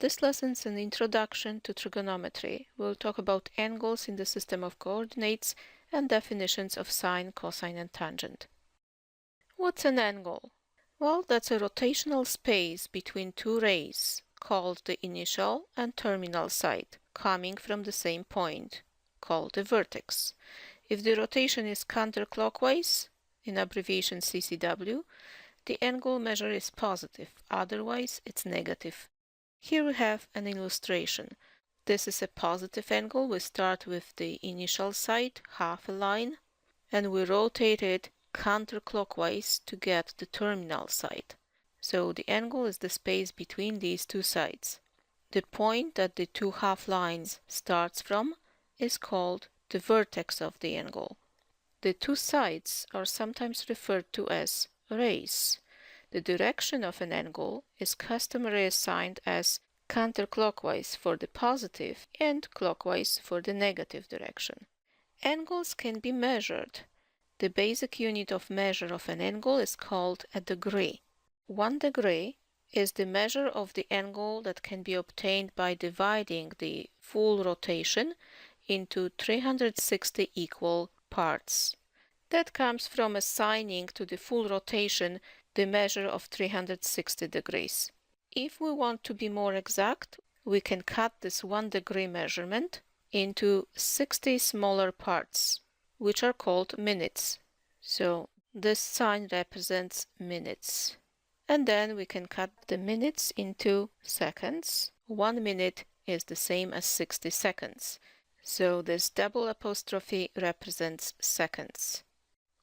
This lesson's an introduction to trigonometry. We'll talk about angles in the system of coordinates and definitions of sine, cosine, and tangent. What's an angle? Well, that's a rotational space between two rays, called the initial and terminal side, coming from the same point, called the vertex. If the rotation is counterclockwise, in abbreviation CCW, the angle measure is positive, otherwise it's negative. Here we have an illustration. This is a positive angle. We start with the initial side, half a line, and we rotate it counterclockwise to get the terminal side. So the angle is the space between these two sides. The point that the two half lines starts from is called the vertex of the angle. The two sides are sometimes referred to as rays. The direction of an angle is customarily assigned as counterclockwise for the positive and clockwise for the negative direction. Angles can be measured. The basic unit of measure of an angle is called a degree. 1 degree is the measure of the angle that can be obtained by dividing the full rotation into 360 equal parts. That comes from assigning to the full rotation the measure of 360 degrees. If we want to be more exact, we can cut this 1 degree measurement into 60 smaller parts, which are called minutes. So this sign represents minutes. And then we can cut the minutes into seconds. 1 minute is the same as 60 seconds. So this double apostrophe represents seconds.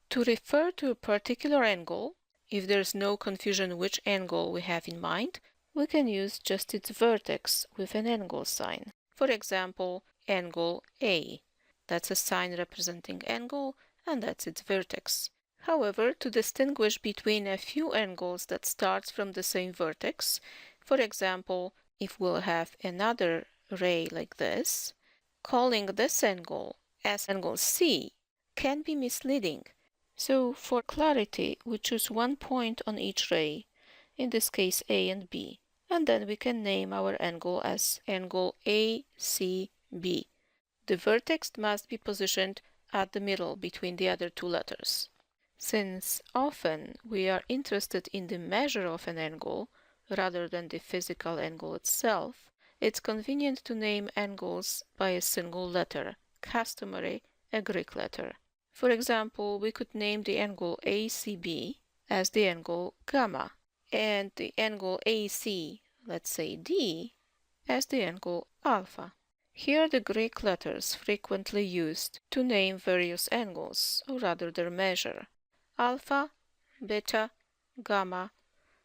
To refer to a particular angle, if there's no confusion which angle we have in mind, we can use just its vertex with an angle sign. For example, angle A. That's a sign representing angle, and that's its vertex. However, to distinguish between a few angles that starts from the same vertex, for example, if we'll have another ray like this, calling this angle as angle C can be misleading. So for clarity, we choose one point on each ray, in this case A and B, and then we can name our angle as angle ACB. The vertex must be positioned at the middle between the other two letters. Since often we are interested in the measure of an angle rather than the physical angle itself, it's convenient to name angles by a single letter, customary a Greek letter. For example, we could name the angle ACB as the angle gamma, and the angle AC, let's say D, as the angle alpha. Here are the Greek letters frequently used to name various angles, or rather their measure: alpha, beta, gamma,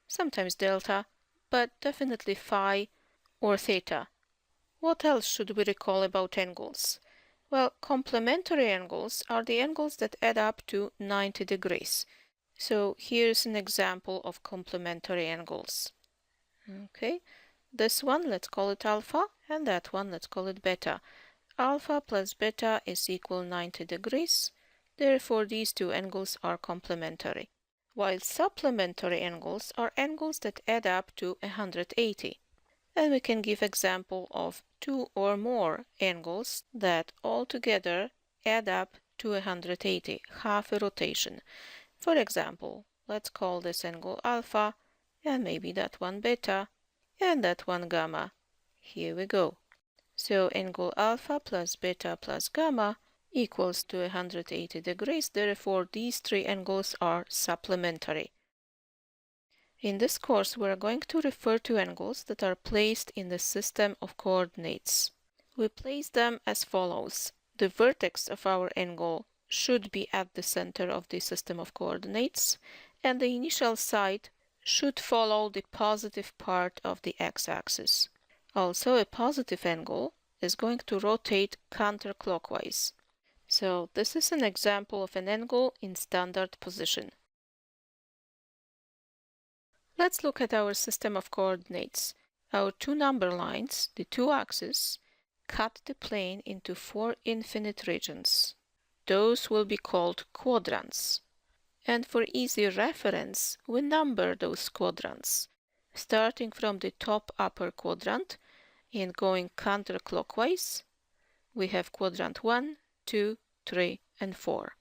sometimes delta, but definitely phi or theta. What else should we recall about angles? Well, complementary angles are the angles that add up to 90 degrees. So here's an example of complementary angles. Okay, this one, let's call it alpha, and that one, let's call it beta. Alpha plus beta is equal 90 degrees. Therefore, these two angles are complementary. While supplementary angles are angles that add up to 180. And we can give example of two or more angles that altogether add up to 180, half a rotation. For example, let's call this angle alpha, and maybe that one beta, and that one gamma. Here we go. So angle alpha plus beta plus gamma equals to 180 degrees. Therefore, these three angles are supplementary. In this course, we are going to refer to angles that are placed in the system of coordinates. We place them as follows. The vertex of our angle should be at the center of the system of coordinates, and the initial side should follow the positive part of the x-axis. Also, a positive angle is going to rotate counterclockwise. So this is an example of an angle in standard position. Let's look at our system of coordinates. Our two number lines, the two axes, cut the plane into 4 infinite regions. Those will be called quadrants. And for easy reference, we number those quadrants, starting from the top upper quadrant And going counterclockwise, we have quadrant 1, 2, 3, and 4.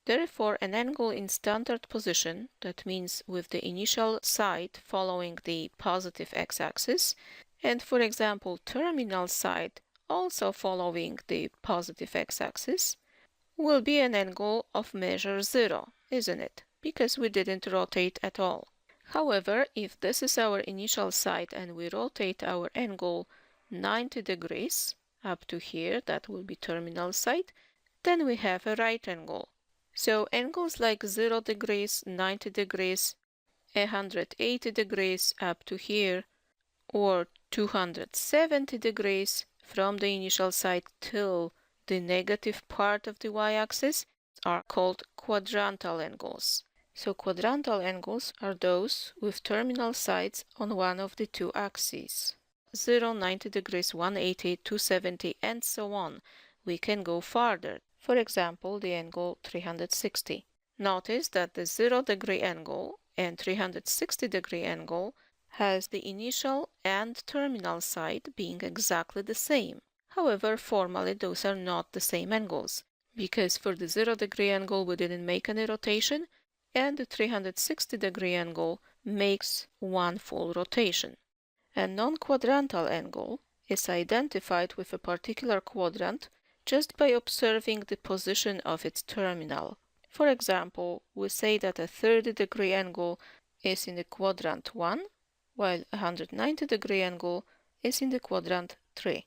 Therefore, an angle in standard position, that means with the initial side following the positive x-axis, and for example, terminal side also following the positive x-axis, will be an angle of measure 0, isn't it? Because we didn't rotate at all. However, if this is our initial side and we rotate our angle 90 degrees up to here, that will be terminal side, then we have a right angle. So angles like 0 degrees, 90 degrees, 180 degrees up to here, or 270 degrees from the initial side till the negative part of the y-axis are called quadrantal angles. So quadrantal angles are those with terminal sides on one of the two axes. 0, 90 degrees, 180, 270, and so on. We can go farther. For example, the angle 360. Notice that the 0-degree angle and 360-degree angle has the initial and terminal side being exactly the same. However, formally those are not the same angles, because for the 0-degree angle we didn't make any rotation, and the 360-degree angle makes one full rotation. A non-quadrantal angle is identified with a particular quadrant just by observing the position of its terminal. For example, we say that a 30-degree angle is in the quadrant 1, while a 190-degree angle is in the quadrant 3.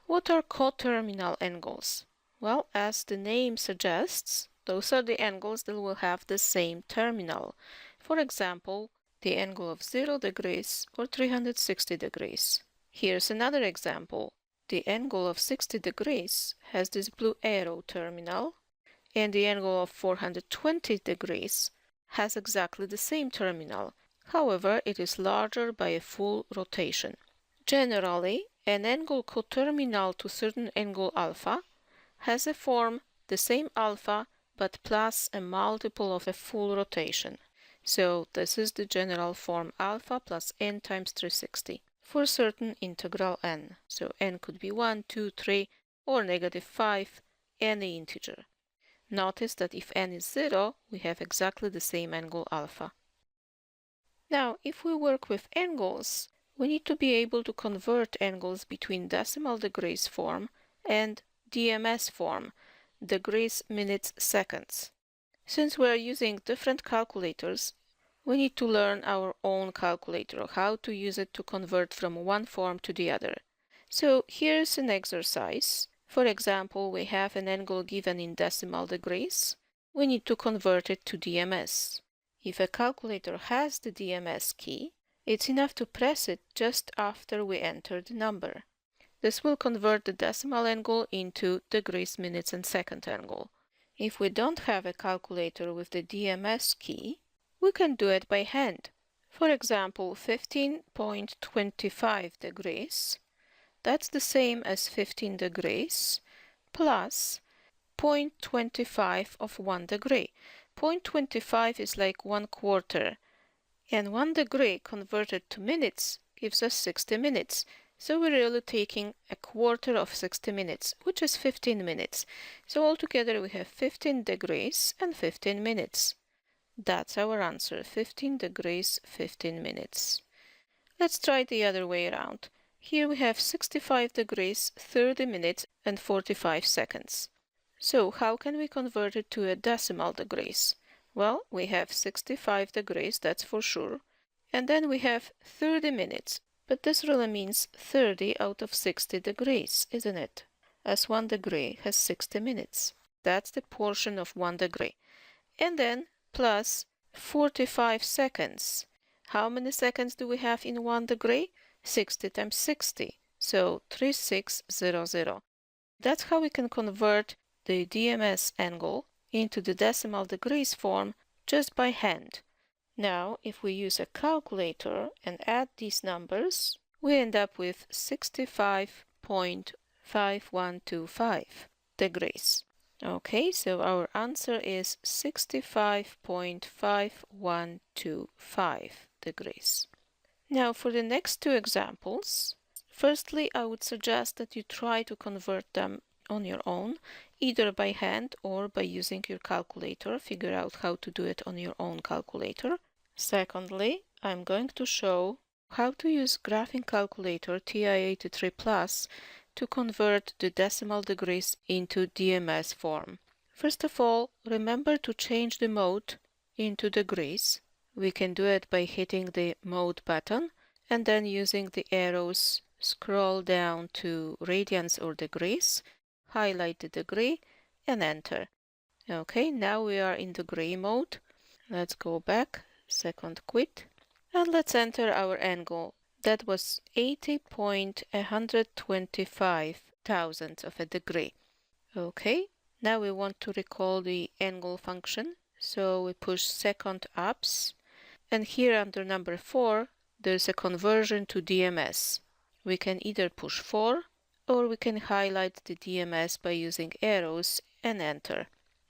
What are coterminal angles? Well, as the name suggests, those are the angles that will have the same terminal. For example, the angle of 0 degrees or 360 degrees. Here's another example. The angle of 60 degrees has this blue arrow terminal, and the angle of 420 degrees has exactly the same terminal. However, it is larger by a full rotation. Generally, an angle coterminal to certain angle alpha has a form the same alpha but plus a multiple of a full rotation. So this is the general form alpha plus n times 360 for certain integral n. So n could be 1, 2, 3, or -5, any integer. Notice that if n is 0, we have exactly the same angle alpha. Now, if we work with angles, we need to be able to convert angles between decimal degrees form and DMS form, degrees, minutes, seconds. Since we are using different calculators, we need to learn our own calculator, how to use it to convert from one form to the other. So here's an exercise. For example, we have an angle given in decimal degrees. We need to convert it to DMS. If a calculator has the DMS key, it's enough to press it just after we enter the number. This will convert the decimal angle into degrees, minutes, and second angle. If we don't have a calculator with the DMS key, we can do it by hand. For example, 15.25 degrees, that's the same as 15 degrees plus 0.25 of 1 degree. 0.25 is like 1/4, and 1 degree converted to minutes gives us 60 minutes. So we're really taking 1/4 of 60 minutes, which is 15 minutes. So altogether we have 15 degrees and 15 minutes. That's our answer, 15 degrees, 15 minutes. Let's try the other way around. Here we have 65 degrees, 30 minutes, and 45 seconds. So how can we convert it to a decimal degrees? Well, we have 65 degrees, that's for sure. And then we have 30 minutes. But this really means 30 out of 60 degrees, isn't it? As 1 degree has 60 minutes. That's the portion of 1 degree. And then plus 45 seconds. How many seconds do we have in 1 degree? 60 times 60. So 3600. That's how we can convert the DMS angle into the decimal degrees form just by hand. Now, if we use a calculator and add these numbers, we end up with 65.5125 degrees. Okay, so our answer is 65.5125 degrees. Now for the next two examples, firstly, I would suggest that you try to convert them on your own, either by hand or by using your calculator. Figure out how to do it on your own calculator. Secondly, I'm going to show how to use graphing calculator TI-83 Plus to convert the decimal degrees into DMS form. First of all, remember to change the mode into degrees. We can do it by hitting the mode button and then using the arrows scroll down to radians or degrees, highlight the degree and enter. Okay, now we are in degree mode. Let's go back, second quit, and let's enter our angle. That was 80.125 thousandths of a degree. Okay, now we want to recall the angle function, so we push second ups, and here under number 4 there's a conversion to DMS. We can either push 4 or we can highlight the DMS by using arrows and enter.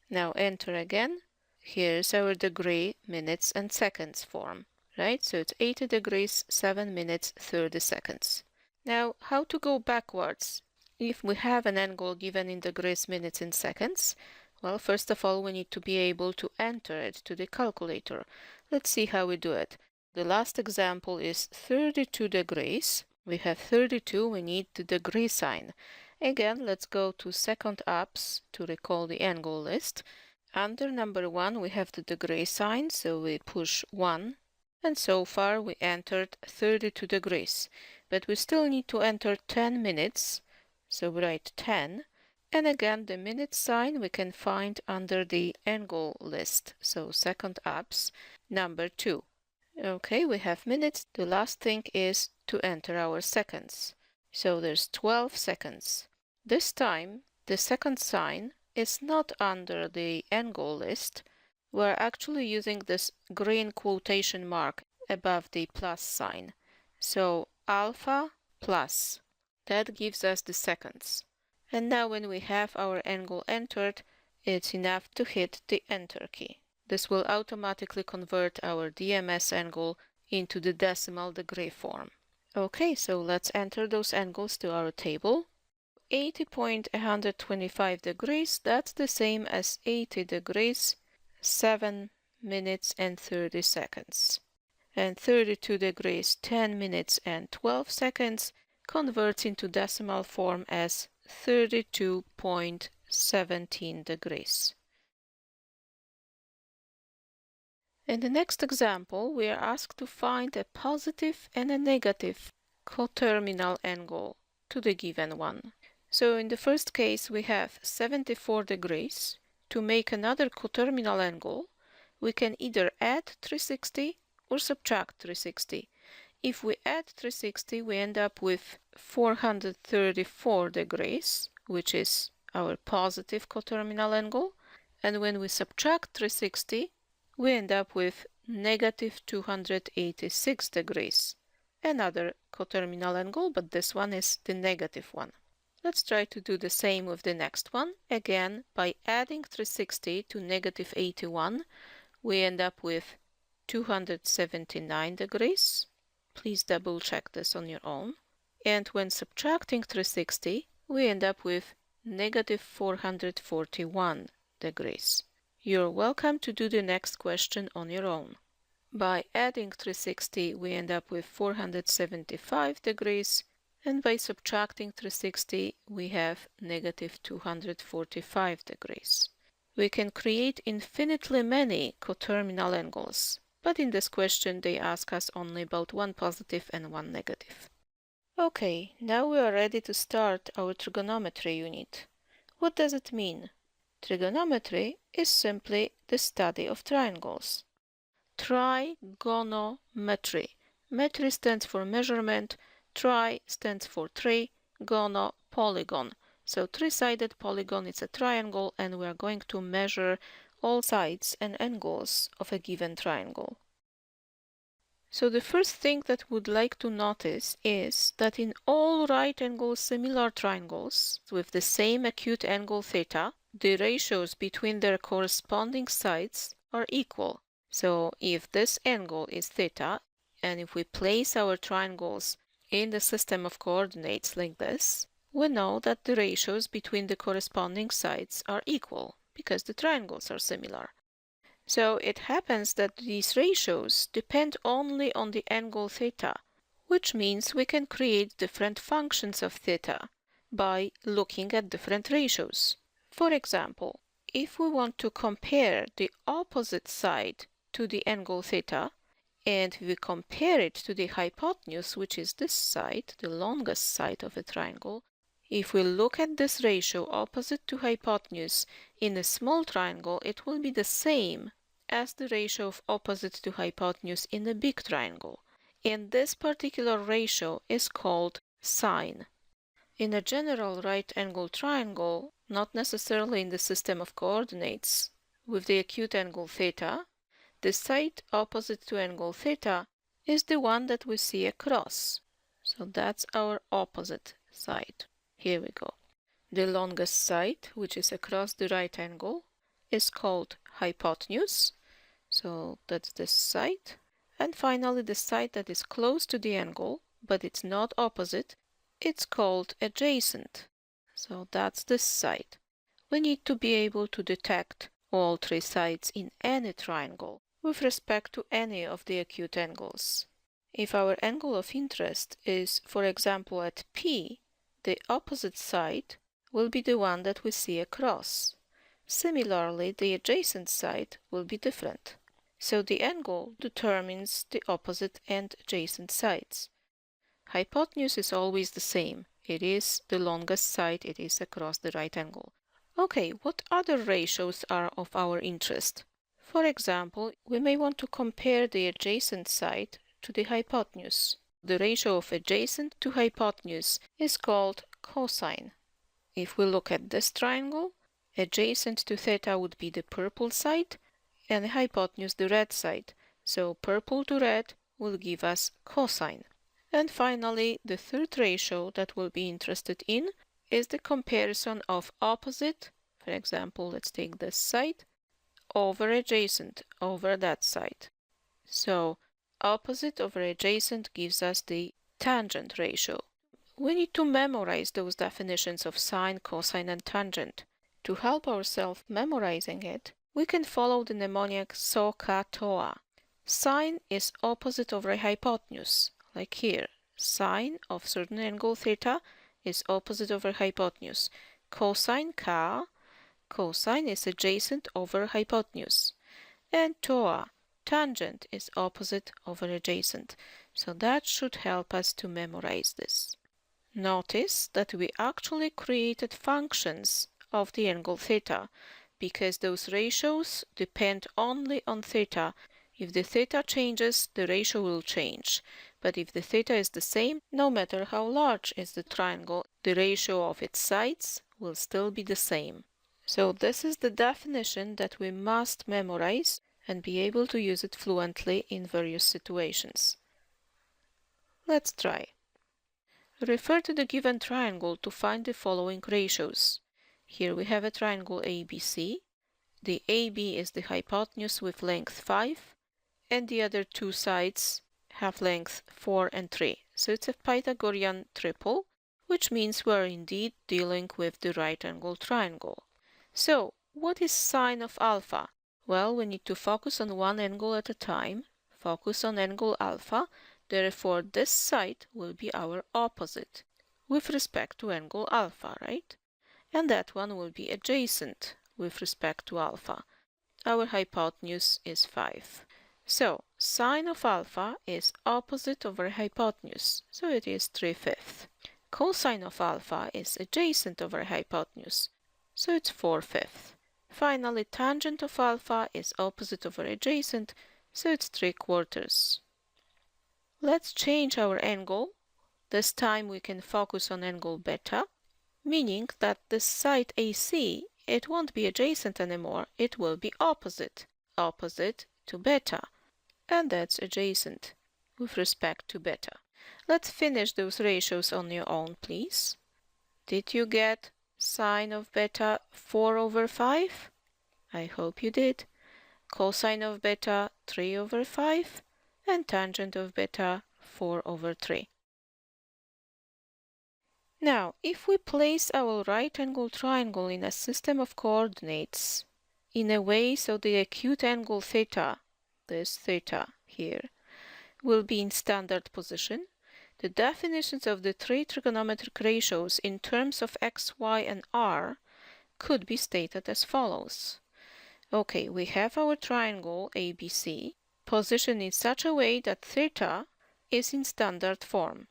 Now enter again. Here's our degree, minutes and seconds form, right? So it's 80 degrees, 7 minutes, 30 seconds. Now, how to go backwards? If we have an angle given in degrees, minutes, and seconds, well, first of all, we need to be able to enter it to the calculator. Let's see how we do it. The last example is 32 degrees. We have 32, we need the degree sign. Again, let's go to second ups to recall the angle list. Under number 1, we have the degree sign, so we push 1. And so far, we entered 32 degrees. But we still need to enter 10 minutes, so we write 10. And again, the minute sign we can find under the angle list, so second ups, number 2. Okay, we have minutes. The last thing is to enter our seconds. So there's 12 seconds. This time, the second sign is not under the angle list. We're actually using this green quotation mark above the plus sign. So alpha plus. That gives us the seconds. And now when we have our angle entered, it's enough to hit the enter key. This will automatically convert our DMS angle into the decimal degree form. Okay, so let's enter those angles to our table. 80.125 degrees, that's the same as 80 degrees, 7 minutes and 30 seconds. And 32 degrees, 10 minutes and 12 seconds converts into decimal form as 32.17 degrees. In the next example, we are asked to find a positive and a negative coterminal angle to the given one. So in the first case, we have 74 degrees. To make another coterminal angle, we can either add 360 or subtract 360. If we add 360, we end up with 434 degrees, which is our positive coterminal angle. And when we subtract 360, we end up with negative 286 degrees. Another coterminal angle, but this one is the negative one. Let's try to do the same with the next one. Again, by adding 360 to negative 81, we end up with 279 degrees. Please double check this on your own. And when subtracting 360, we end up with negative 441 degrees. You're welcome to do the next question on your own. By adding 360, we end up with 475 degrees. And by subtracting 360, we have negative 245 degrees. We can create infinitely many coterminal angles, but in this question they ask us only about one positive and one negative. Okay, now we are ready to start our trigonometry unit. What does it mean? Trigonometry is simply the study of triangles. Trigonometry. Metry stands for measurement. Tri stands for tree, gono, polygon. So three-sided polygon is a triangle, and we are going to measure all sides and angles of a given triangle. So the first thing that we'd like to notice is that in all right-angle similar triangles with the same acute angle theta, the ratios between their corresponding sides are equal. So if this angle is theta, And if we place our triangles in the system of coordinates like this, we know that the ratios between the corresponding sides are equal because the triangles are similar. So it happens that these ratios depend only on the angle theta, which means we can create different functions of theta by looking at different ratios. For example, if we want to compare the opposite side to the angle theta, and we compare it to the hypotenuse, which is this side, the longest side of a triangle, if we look at this ratio opposite to hypotenuse in a small triangle, it will be the same as the ratio of opposite to hypotenuse in a big triangle. And this particular ratio is called sine. In a general right-angled triangle, not necessarily in the system of coordinates, with the acute angle theta, the side opposite to angle theta is the one that we see across. So that's our opposite side. Here we go. The longest side, which is across the right angle, is called hypotenuse. So that's this side. And finally, the side that is close to the angle, but it's not opposite, it's called adjacent. So that's this side. We need to be able to detect all three sides in any triangle with respect to any of the acute angles. If our angle of interest is, for example, at P, the opposite side will be the one that we see across. Similarly, the adjacent side will be different. So the angle determines the opposite and adjacent sides. Hypotenuse is always the same. It is the longest side, it is across the right angle. Okay, what other ratios are of our interest? For example, we may want to compare the adjacent side to the hypotenuse. The ratio of adjacent to hypotenuse is called cosine. If we look at this triangle, adjacent to theta would be the purple side and the hypotenuse the red side. So purple to red will give us cosine. And finally, the third ratio that we'll be interested in is the comparison of opposite, for example, let's take this side, over adjacent over that side. So opposite over adjacent gives us the tangent ratio. We need to memorize those definitions of sine, cosine, and tangent. To help ourselves memorizing it, we can follow the mnemonic SOHCAHTOA. Sine is opposite over a hypotenuse, like here. Sine of certain angle theta is opposite over hypotenuse. Cosine K, cosine is adjacent over hypotenuse. And TOA, tangent, is opposite over adjacent. So that should help us to memorize this. Notice that we actually created functions of the angle theta because those ratios depend only on theta. If the theta changes, the ratio will change. But if the theta is the same, no matter how large is the triangle, the ratio of its sides will still be the same. So this is the definition that we must memorize and be able to use it fluently in various situations. Let's try. Refer to the given triangle to find the following ratios. Here we have a triangle ABC. The AB is the hypotenuse with length 5, and the other two sides have length 4 and 3. So it's a Pythagorean triple, which means we're indeed dealing with the right-angled triangle. So, what is sine of alpha? Well, we need to focus on one angle at a time. Focus on angle alpha. Therefore, this side will be our opposite with respect to angle alpha, right? And that one will be adjacent with respect to alpha. Our hypotenuse is 5. So, sine of alpha is opposite over hypotenuse, so it is 3/5. Cosine of alpha is adjacent over hypotenuse, so it's 4/5. Finally, tangent of alpha is opposite over adjacent, so it's 3/4. Let's change our angle. This time we can focus on angle beta, meaning that this side AC, it won't be adjacent anymore, it will be opposite to beta, and that's adjacent with respect to beta. Let's finish those ratios on your own, please. Did you get sine of beta 4/5? I hope you did. Cosine of beta 3/5, and tangent of beta 4/3. Now, if we place our right-angled triangle in a system of coordinates in a way so the acute angle theta, this theta here, will be in standard position, the definitions of the three trigonometric ratios in terms of x, y, and r could be stated as follows. Okay, we have our triangle ABC positioned in such a way that theta is in standard form.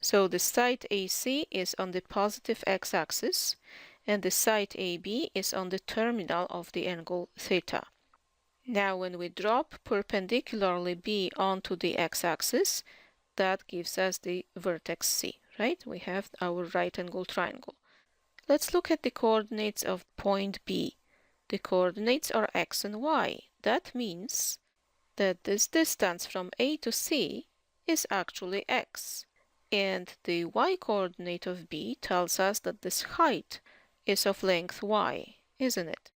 So the side AC is on the positive x-axis and the side AB is on the terminal of the angle theta. Now when we drop perpendicularly B onto the x-axis, that gives us the vertex C, right? We have our right-angle triangle. Let's look at the coordinates of point B. The coordinates are x and y. That means that this distance from A to C is actually x. And the y-coordinate of B tells us that this height is of length y, isn't it?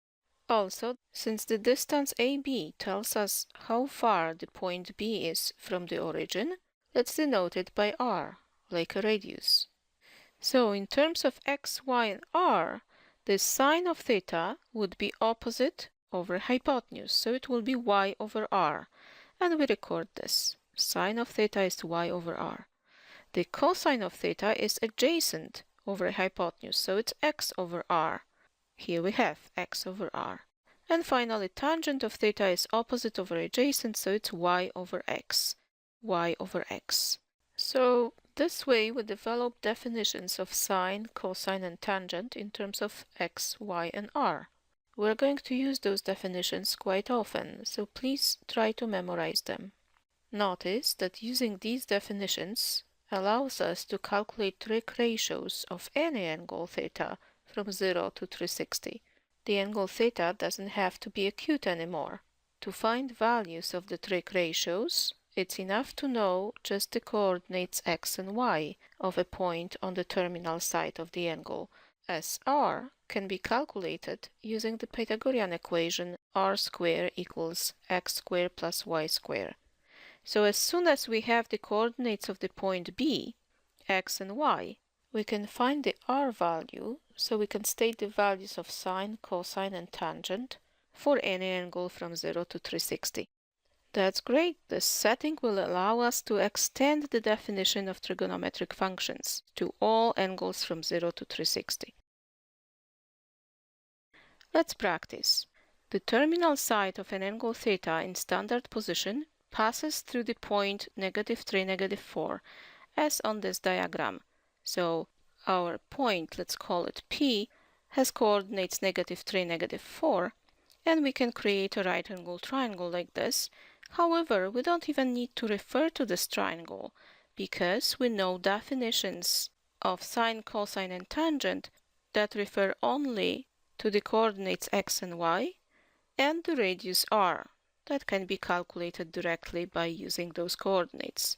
Also, since the distance AB tells us how far the point B is from the origin, let's denote it by r, like a radius. So in terms of x, y, and r, the sine of theta would be opposite over hypotenuse, so it will be y/r, and we record this. Sine of theta is y/r. The cosine of theta is adjacent over hypotenuse, so it's x/r. Here we have x/r. And finally, tangent of theta is opposite over adjacent, so it's y/x. y/x. So this way we develop definitions of sine, cosine, and tangent in terms of x, y, and r. We're going to use those definitions quite often, so please try to memorize them. Notice that using these definitions allows us to calculate trig ratios of any angle theta from 0 to 360. The angle theta doesn't have to be acute anymore. To find values of the trig ratios, it's enough to know just the coordinates x and y of a point on the terminal side of the angle, as r can be calculated using the Pythagorean equation r squared equals x squared plus y squared. So as soon as we have the coordinates of the point B, x and y, we can find the r value, so we can state the values of sine, cosine, and tangent for any angle from 0 to 360. That's great. This setting will allow us to extend the definition of trigonometric functions to all angles from 0 to 360. Let's practice. The terminal side of an angle theta in standard position passes through the point -3, -4, as on this diagram. So our point, let's call it P, has coordinates -3, -4, and we can create a right angle triangle like this. However, we don't even need to refer to this triangle because we know definitions of sine, cosine, and tangent that refer only to the coordinates x and y and the radius r that can be calculated directly by using those coordinates.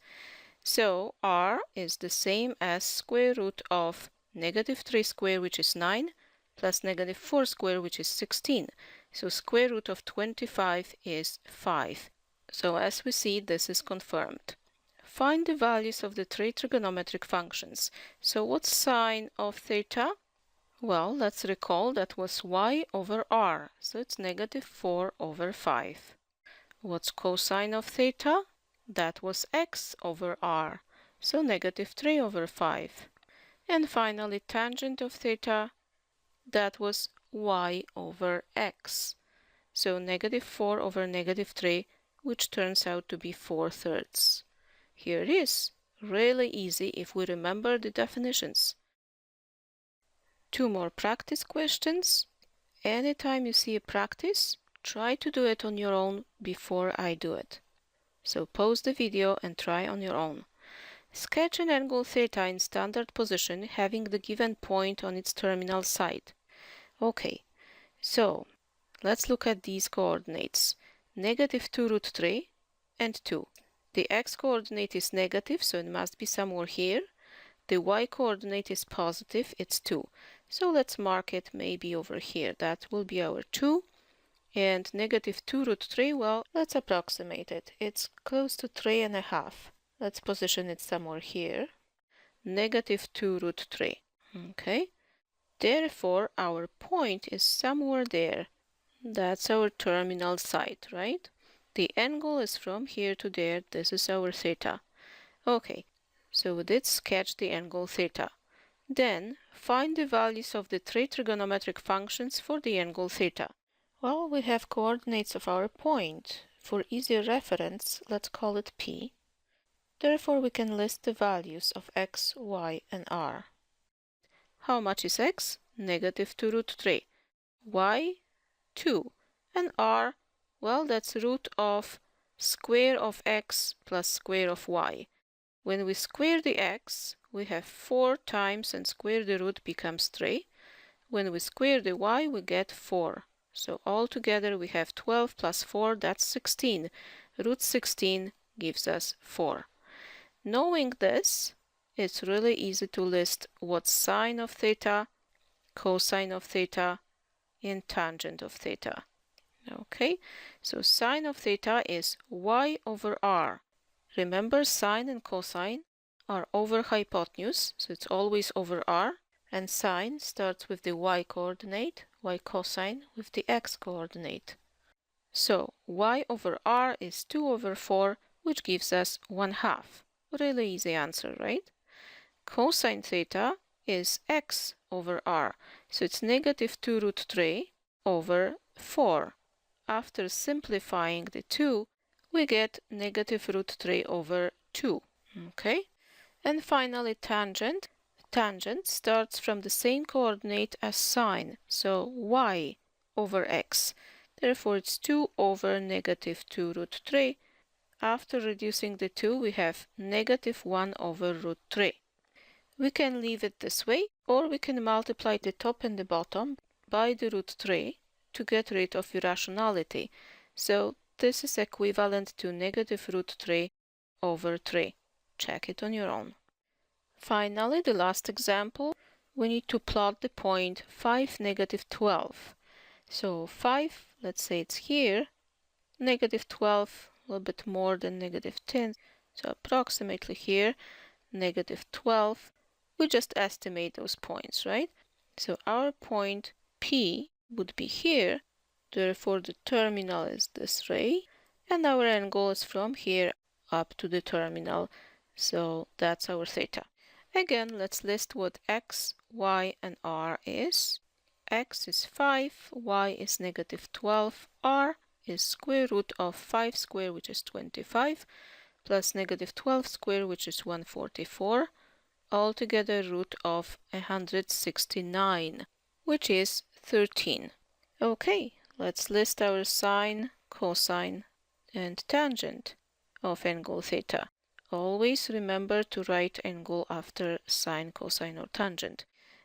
So r is the same as square root of -3 squared, which is 9, plus -4 squared, which is 16. So square root of 25 is 5. So as we see, this is confirmed. Find the values of the three trigonometric functions. So what's sine of theta? Well, let's recall that was y/r, so it's -4/5. What's cosine of theta? That was x/r, so -3/5. And finally, tangent of theta, that was y/x, so -4/-3, which turns out to be 4/3. Here it is, really easy if we remember the definitions. Two more practice questions. Anytime you see a practice, try to do it on your own before I do it. So pause the video and try on your own. Sketch an angle theta in standard position having the given point on its terminal side. Okay, so let's look at these coordinates. -2√3 and 2. The x-coordinate is negative, so it must be somewhere here. The y-coordinate is positive, it's 2. So let's mark it maybe over here. That will be our 2. And negative 2 root 3, well, let's approximate it. It's close to 3.5. Let's position it somewhere here. Negative 2 root 3. Okay. Therefore, our point is somewhere there. That's our terminal site, right? The angle is from here to there. This is our theta. Okay, so we did sketch the angle theta. Then, find the values of the three trigonometric functions for the angle theta. Well, we have coordinates of our point. For easier reference, let's call it P. Therefore, we can list the values of x, y, and r. How much is x? Negative 2 root 3. Y? 2. And r? Well, that's root of square of x plus square of y. When we square the x, we have 4 times and square the root becomes 3. When we square the y, we get 4. So altogether we have 12 plus 4, that's 16. Root 16 gives us 4. Knowing this, it's really easy to list what's sine of theta, cosine of theta, and tangent of theta. Okay, so sine of theta is y over r. Remember, sine and cosine are over hypotenuse, so it's always over r. And sine starts with the y coordinate, y cosine with the x coordinate. So y over r is 2 over 4, which gives us 1/2. Really easy answer, right? Cosine theta is x over r, so it's negative 2 root 3 over 4. After simplifying the 2, we get negative root 3 over 2. Okay? And finally, tangent. Tangent starts from the same coordinate as sine, so y over x. Therefore, it's 2 over negative 2 root 3. After reducing the 2, we have negative 1 over root 3. We can leave it this way, or we can multiply the top and the bottom by the root 3 to get rid of irrationality. So this is equivalent to negative root 3 over 3. Check it on your own. Finally, the last example, we need to plot the point 5, negative 12. So 5, let's say it's here, negative 12, a little bit more than negative 10, so approximately here, negative 12. We just estimate those points, right? So our point P would be here, therefore the terminal is this ray, and our angle is from here up to the terminal, so that's our theta. Again, let's list what x, y, and r is. X is 5, y is negative 12, r is square root of 5 square, which is 25, plus negative 12 square, which is 144, altogether root of 169, which is 13. Okay, let's list our sine, cosine, and tangent of angle theta. Always remember to write angle after sine, cosine, or tangent.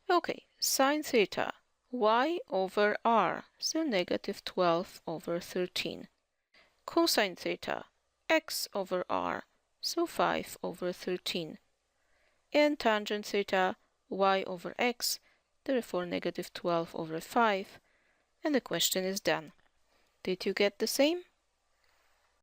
Okay, sine theta, y over r, so negative 12 over 13. Cosine theta, x over r, so 5 over 13. And tangent theta, y over x, therefore negative 12 over 5. And the question is done. Did you get the same?